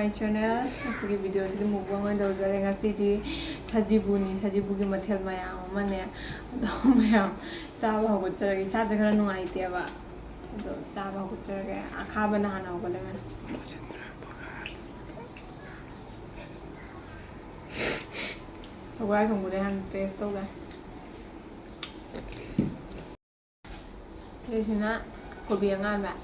my channel. This video is moving on to the city. Sajibu ni Sajibu ki mathel mayam mane. Do mayam chaba ho chara ki cha jakara nu aite ba. Do chaba ho chara ke akha bana hana ho gale me. So guys, हम बोले हम test होगा. Đây thì nó có biển ngon bạn.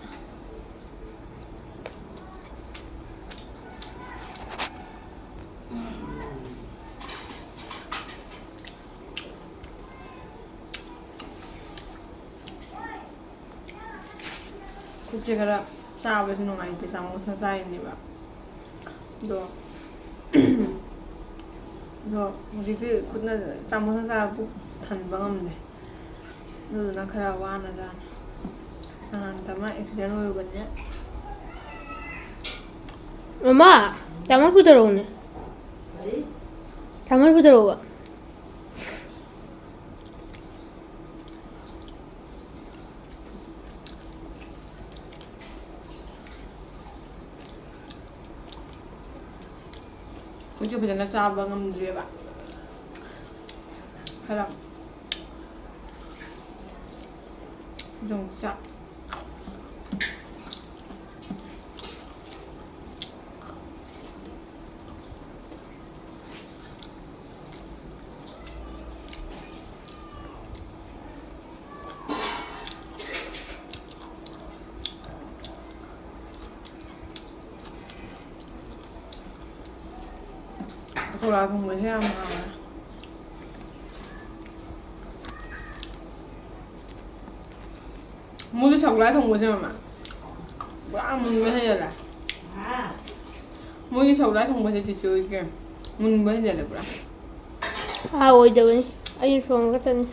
제가 싸우면서 많이 돼 싸우면서 싸이니까 너 우리 그 그날 싸우면서 싸우고 단방음네 너나 그래 와나자 담아 액션 오르거든요 엄마 담을 부드러우네 담을 부드러워 कुछ बजना चाव बंगम दिएगा hello 종자 돌아 공부해야 하나 모두 적라 통보지 마마 뭐야 문뭐 해야 돼 모두 적라 통보지 지수 이게 문뭐 해야 돼 뭐야 아 어디다 아니 좋은 거 같더니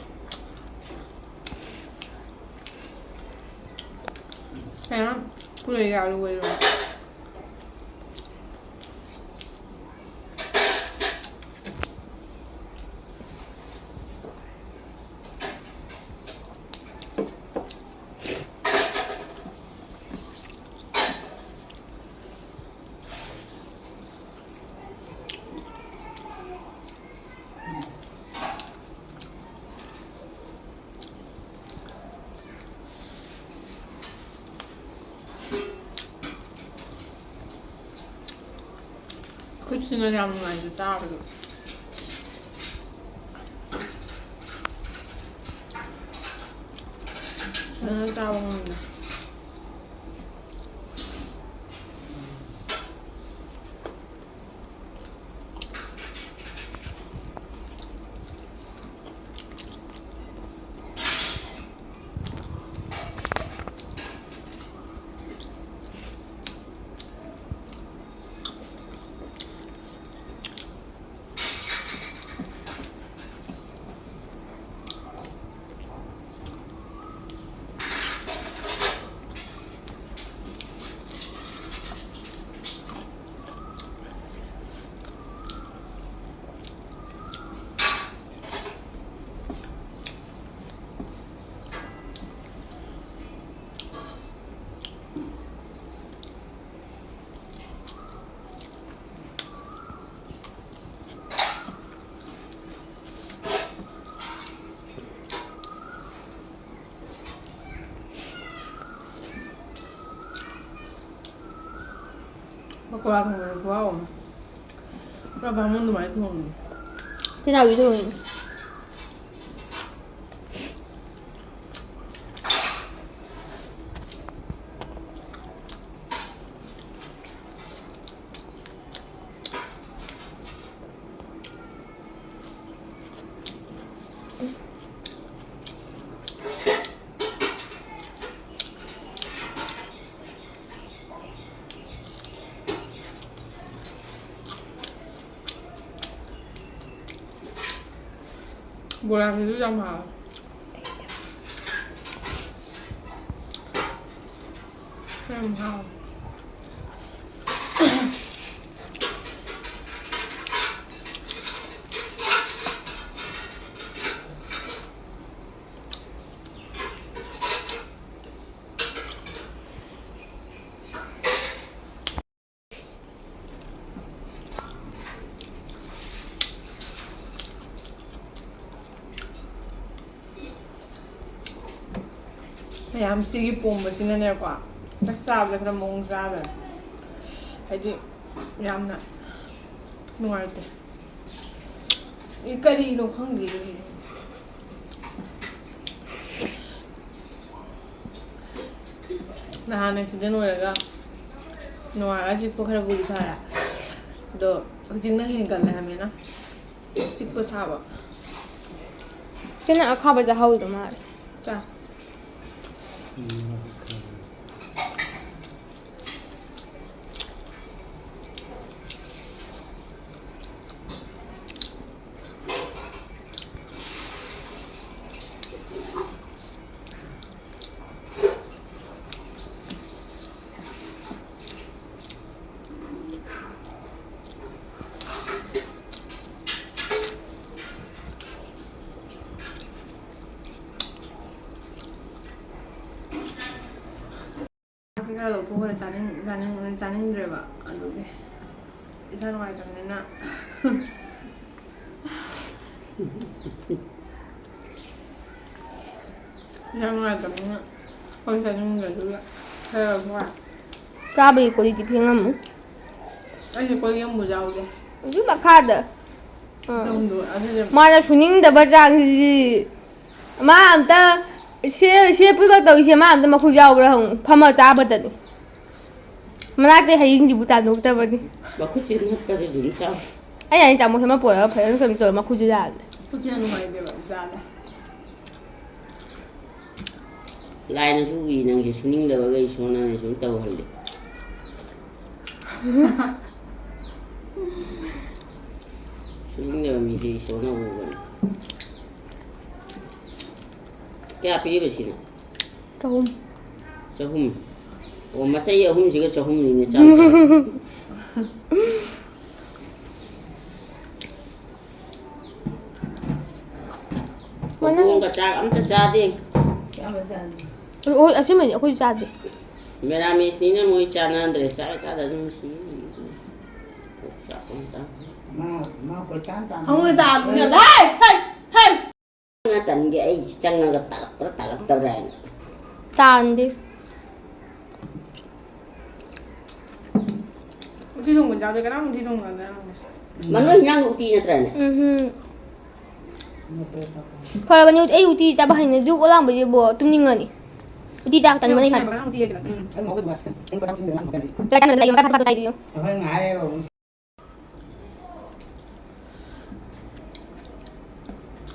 그냥 그래 얘기하려고 이러 그치는 잡는 거 아니지 따로 저는 따먹는다 막고라 통을 좋아하고 그럼 방문도 많이 통하는데 그냥 위도는 뭐라 해도 좀 그럼 하 ꯃꯌꯥꯝ ꯁꯤꯒꯤ ꯄꯣꯝꯕꯁꯤꯅꯅꯦꯀꯣ ꯆꯥꯛ ꯆꯥꯕꯗ ꯈꯔ ꯃꯑꯣꯡ ꯆꯥꯗ꯭ꯔꯦ ꯍꯥꯏꯗꯤ ꯌꯥꯝꯅ ꯅꯨꯡꯉꯥꯏꯇꯦ ꯀꯔꯤꯅꯣ ꯈꯪꯗꯦ ꯅꯍꯥꯟ ꯑꯦꯛꯁꯤꯗꯦꯟ ꯑꯣꯏꯔꯒ ꯅꯨꯡꯉꯥꯏꯔꯒ ꯆꯤꯛꯄ ꯈꯔꯕꯨꯗꯤ ꯐꯔꯦ ꯑꯗꯣ ꯍꯧꯖꯤꯛꯅ ꯍꯦꯟꯒꯠꯂꯦ ꯍꯥꯏꯕꯅꯤꯅ ꯆꯤꯛꯄ ꯁꯥꯕ ꯀꯩꯅꯣ ꯑꯈꯥꯕ ꯆꯥꯍꯧꯗꯣ ꯃꯥꯜꯂꯦ ꯆꯥ ꯈꯔ ꯂꯧꯊꯣꯛꯈ꯭ꯔꯦ ꯆꯥꯅꯤꯡꯗ꯭ꯔꯦꯕ ꯑꯗꯨꯒꯤ ꯏꯁꯥ ꯅꯨꯡꯉꯥꯏꯇꯕꯅꯤꯅ ꯏꯁꯥ ꯅꯨꯡꯉꯥꯏꯇꯕꯅꯤꯅ ꯍꯣꯏ ꯆꯥꯅꯤꯡꯗ꯭ꯔꯦ ꯑꯗꯨꯒ ꯈꯔ ꯂꯧꯊꯣꯛꯈ꯭ꯔꯦ ꯆꯥꯕꯒꯤ ꯀꯣꯂꯤꯇꯤ ꯐꯦꯡꯉꯝꯃꯨ ꯑꯩꯁꯦ ꯀꯣꯜ ꯌꯥꯝꯕꯨ ꯌꯥꯎꯗꯦ ꯑꯗꯨ ꯃꯈꯥꯗ ꯑꯗꯨꯗꯤ ꯃꯥꯅ ꯁꯨꯅꯤꯡꯗꯕ ꯆꯥꯡꯁꯤꯗꯤ ꯃꯥ ꯑꯝꯇ ꯁꯦ ꯄꯨꯂꯤꯕꯛ ꯇꯧꯔꯤꯁꯦ ꯃꯥ ꯑꯝꯇ ꯃꯈꯨꯠ ꯌꯥꯎꯕ꯭ꯔꯥ ꯍꯪꯉꯨ ꯐꯝꯃ ꯆꯥꯕꯗꯅꯤ ꯃꯅꯥꯛꯇꯩ ꯍꯌꯤꯡꯁꯤꯕꯨ ꯇꯥꯟꯊꯣꯛꯇꯕꯅꯤ ꯃꯈꯨꯠꯁꯤ ꯅꯞꯄꯗꯤ ꯑꯗꯨꯝ ꯆꯥꯎ ꯑꯩꯅ ꯆꯥꯃꯨꯛ ꯑꯃ ꯄꯨꯔꯒ ꯐꯖꯅ ꯀꯩꯅꯣ ꯇꯧꯔ ꯃꯈꯨꯠꯁꯨ ꯌꯥꯗ꯭ꯔꯦ ꯈꯨꯠꯁꯤꯅ ꯅꯨꯡꯉꯥꯏꯇꯦꯕ ꯆꯥꯗꯦ ꯂꯥꯏꯅꯁꯨ ꯎꯏ ꯅꯪꯁꯦ ꯁꯨꯅꯤꯡꯗꯕꯒ ꯏꯁꯣꯔꯅ ꯁꯨꯝ ꯇꯧꯍꯜꯂꯤ ꯁꯨꯅꯤꯡꯗꯕ ꯃꯤꯁꯦ ꯏꯁꯣꯔꯅ ꯎꯕꯅꯤ ꯀꯌꯥ ꯄꯤꯔꯤꯕ ꯁꯤꯅ ꯆꯍꯨꯝ ꯑꯣ ꯃꯆꯩ ꯑꯍꯨꯝꯁꯤꯒ ꯆꯍꯨꯝꯅꯤꯅꯦ ꯆꯥꯝ ꯍꯧꯗꯣꯡꯒ ꯆꯥꯛ ꯑꯝꯇ ꯆꯥꯗꯦ ꯍꯣꯏ ꯑꯁꯦꯡꯕꯩꯅꯤ ꯑꯩꯈꯣꯏꯁꯨ ꯆꯥꯗꯦ ꯃꯦꯔꯥꯃꯦꯁꯅꯤꯅ ꯃꯣꯏ ꯆꯥꯟꯅꯗ꯭ꯔꯦ ꯆꯥꯛ ꯆꯥꯗ ꯑꯗꯨꯝ ꯁꯤ ꯇꯟꯒꯦ ꯑꯩ ꯆꯪꯉꯒ ꯇꯥꯛꯂꯛꯄ꯭ꯔꯥ ꯇꯥꯛꯂꯛꯇꯕ꯭ꯔꯥ ꯍꯥꯏꯅ ꯇꯥꯟꯗꯦ ꯎꯇꯤ ꯊꯣꯡꯕ ꯆꯥꯗꯦ ꯀꯅꯥꯝ ꯎꯇꯤ ꯊꯣꯡꯕ ꯃꯅꯣꯏ ꯍꯤꯟꯖꯥꯡ ꯎꯇꯤ ꯅꯠꯇ꯭ꯔꯅꯦ ꯐꯔꯕꯅꯤ ꯑꯩ ꯎꯇꯤ ꯆꯥꯕ ꯍꯩꯅꯗꯤ ꯗꯨꯛ ꯑꯣꯂꯥꯡꯕꯁꯤꯕꯣ ꯇꯨꯝꯅꯤꯡꯉꯅꯤ ꯎꯇꯤ ꯆꯥꯛ ꯇꯟꯕꯅꯤ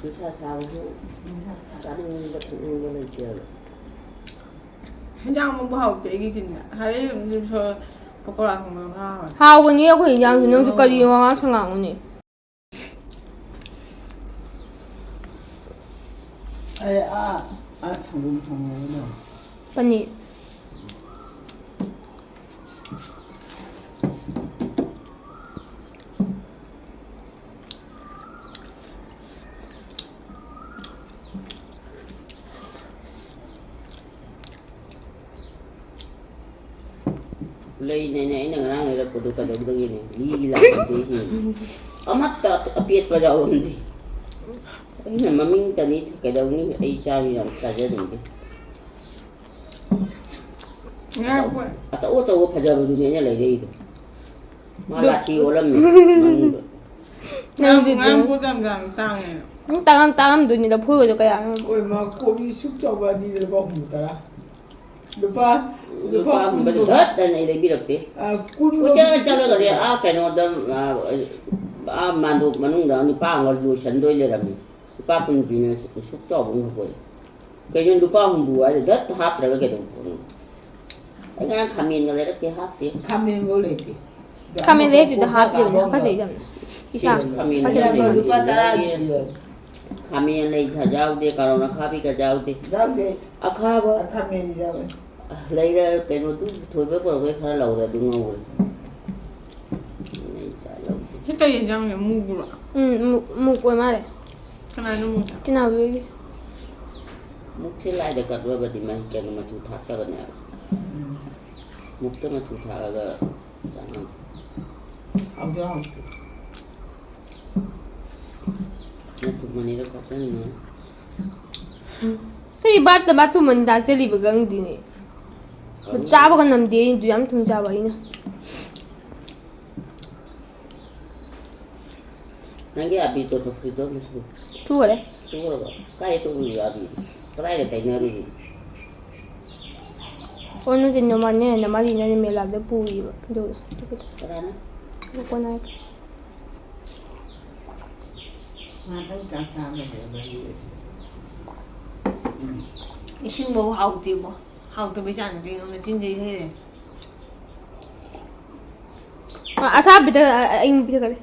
ꯅꯨꯡꯁꯥ ꯁꯥꯕꯁꯨ ꯆꯥꯅꯤꯡꯕ ꯊꯛꯅꯤꯡꯕ ꯂꯩꯇꯦꯕ ꯍꯤꯟꯖꯥꯡ ꯑꯃꯨꯛ ꯍꯥꯎꯇꯦ ꯑꯩꯒꯤ ꯆꯤꯟꯗ ꯍꯥꯏꯗꯤ ꯄꯀꯣꯔꯥ ꯊꯣꯡꯕꯗꯣ ꯈꯔ ꯍꯥꯎꯋꯦ ꯍꯥꯎꯕꯅꯤ ꯑꯩꯈꯣꯏ ꯏꯟꯖꯥꯡꯁꯨ ꯅꯪꯁꯨ ꯀꯔꯤ ꯋꯥꯉꯥꯡ ꯁꯉꯥꯡꯅꯣꯅꯦ 상금 상금은 ꯄꯅꯤꯔ ꯂꯩꯅꯦꯅꯦ ꯑꯩꯅ ꯉꯔꯥꯡ ꯂꯩꯔꯛꯄꯗꯣ ꯀꯩꯗꯧꯕꯗꯒꯤꯅꯦ ꯂꯤꯒꯤ ꯂꯥꯛꯄꯗꯒꯤ ꯑꯃꯠꯇ ꯑꯄꯦꯠꯄ ꯌꯥꯎꯔꯝꯗꯦ ꯑꯩꯅ ꯃꯃꯤꯡꯇꯅꯤ ꯀꯩꯗꯧꯅꯤ ꯑꯩ ꯆꯥꯕ ꯌꯥꯝ ꯆꯥꯖꯅꯤꯡꯗꯦ ꯑꯆꯧ ꯑꯆꯧꯕ ꯐꯖꯕꯗꯨꯅꯦ ꯑꯩꯅ ꯂꯩꯔꯛꯏꯗꯣ ꯃꯥ ꯂꯥꯊꯤ ꯑꯣꯜꯂꯝꯃꯦ ꯃꯅꯨꯡꯗ ꯉꯔꯥꯡ ꯄꯣꯠ ꯌꯥꯝ ꯇꯥꯡꯉꯦ ꯇꯥꯡꯉꯝꯗꯣꯏꯅꯤ ꯂꯐꯨꯒꯗꯣ ꯀꯌꯥꯅꯣ ôi mà cô đi xúc cho bà đi được bao nhiêu ta lupa lupa humbada zat dan ai lebirakte kun uca chala gare a kainoda a mandu manungda ni pa ngol lu sandoi lerami lupa kun bina suk cho bung ko kaino lupa humbu ai dat hap traga ke do ai ngan khamin ngale rakte hapte khamin boleh ti 카멘 레드도 하프되면 하까지 이담 이샤 khamin lupa tara khamin lei tha jaude karona khabi ka jaude jaude akhaba khamin jaude leira kaino du thoiba por ke khara laura du ngawul nei cha lau 색깔 yenjang ya mugura 묵고 말해 kana no muta 지나 왜 muk se lai de kat wa badi mai kaino ma chu thak ka bana muk to ma chu tha ga jana audio na tu manera ka tan no Cái bát tao bát thùng mình đã chơi lì gần đi nè. Cha bao con nằm đi, tụi em thùng cha vậy nè. Nanti abi tu frito mesti. Thu rồi đấy. Tu apa? Kaya tu abi. Try cái tay rồi. Ono din naman niya, naman din niya may lado po iba. Doon. Tara na. Ako na. Mathel chán chán rồi để bây giờ. 이신 뭐 하고 뛰고 하고 또 매지 않는 게 오늘 진짜 이래. Sabi ta, anh biết cái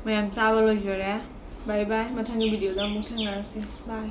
Mày ăn sao rồi rồi đấy. Bye bye. Mà thằng video đó muốn thằng nào xem. Bye.